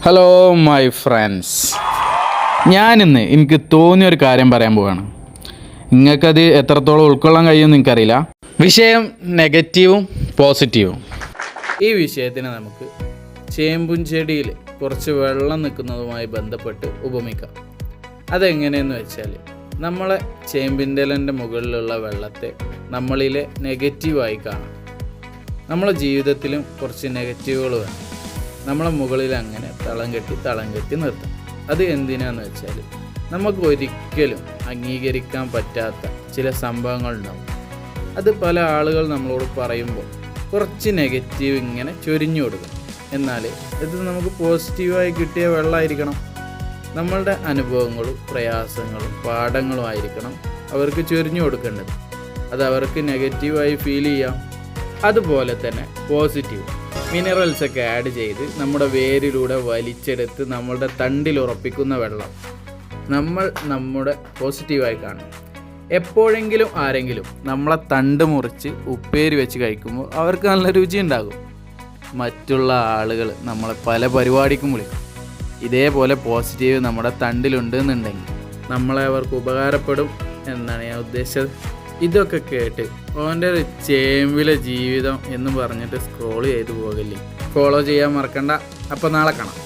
Hello my friends, ഞാനിന്ന് എനിക്ക് തോന്നിയൊരു കാര്യം പറയാൻ പോവുകയാണ്. നിങ്ങൾക്കത് എത്രത്തോളം ഉൾക്കൊള്ളാൻ കഴിയുമെന്ന് എനിക്കറിയില്ല. വിഷയം നെഗറ്റീവും പോസിറ്റീവും. ഈ വിഷയത്തിന് നമുക്ക് ചേമ്പും ചെടിയിൽ കുറച്ച് വെള്ളം നിൽക്കുന്നതുമായി ബന്ധപ്പെട്ട് ഉപമിക്കാം. അതെങ്ങനെയെന്ന് വെച്ചാൽ, നമ്മളെ ചേമ്പിൻ്റെ ഇലൻ്റെ മുകളിലുള്ള വെള്ളത്തെ നമ്മളിലെ നെഗറ്റീവായി കാണാം. നമ്മളെ ജീവിതത്തിലും കുറച്ച് നെഗറ്റീവുകൾ വേണം. നമ്മളെ മുകളിൽ അങ്ങനെ തളം കെട്ടി നിർത്താം. അത് എന്തിനാന്ന് വെച്ചാൽ, നമുക്ക് ഒരിക്കലും അംഗീകരിക്കാൻ പറ്റാത്ത ചില സംഭവങ്ങളുണ്ടാവും. അത് പല ആളുകൾ നമ്മളോട് പറയുമ്പോൾ കുറച്ച് നെഗറ്റീവ് ഇങ്ങനെ ചൊരിഞ്ഞു കൊടുക്കും. എന്നാൽ ഇത് നമുക്ക് പോസിറ്റീവായി കിട്ടിയ വെള്ളമായിരിക്കണം. നമ്മളുടെ അനുഭവങ്ങളും പ്രയാസങ്ങളും പാഠങ്ങളും ആയിരിക്കണം അവർക്ക് ചൊരിഞ്ഞു കൊടുക്കേണ്ടത്. അത് അവർക്ക് നെഗറ്റീവായി ഫീൽ ചെയ്യാം. അതുപോലെ തന്നെ പോസിറ്റീവ് മിനറൽസൊക്കെ ആഡ് ചെയ്ത് നമ്മുടെ വേരിലൂടെ വലിച്ചെടുത്ത് നമ്മളുടെ തണ്ടിൽ ഉറപ്പിക്കുന്ന വെള്ളം നമ്മുടെ പോസിറ്റീവായി കാണും. എപ്പോഴെങ്കിലും ആരെങ്കിലും നമ്മളെ തണ്ട് മുറിച്ച് ഉപ്പേരി വെച്ച് കഴിക്കുമ്പോൾ അവർക്ക് നല്ല രുചി ഉണ്ടാകും. മറ്റുള്ള ആളുകൾ നമ്മളെ പല പരിപാടിക്കും വിളിക്കും. ഇതേപോലെ പോസിറ്റീവ് നമ്മുടെ തണ്ടിലുണ്ട് എന്നുണ്ടെങ്കിൽ നമ്മളെ അവർക്ക് ഉപകാരപ്പെടും എന്നാണ് ഞാൻ ഉദ്ദേശിച്ചത്. ഇതൊക്കെ കേട്ട് ഓൻ്റെ ഒരു ചേമ്പിലെ ജീവിതം എന്ന് പറഞ്ഞിട്ട് സ്ക്രോൾ ചെയ്തു പോകില്ലേ. ഫോളോ ചെയ്യാൻ മറക്കണ്ട. അപ്പോൾ നാളെ കാണാം.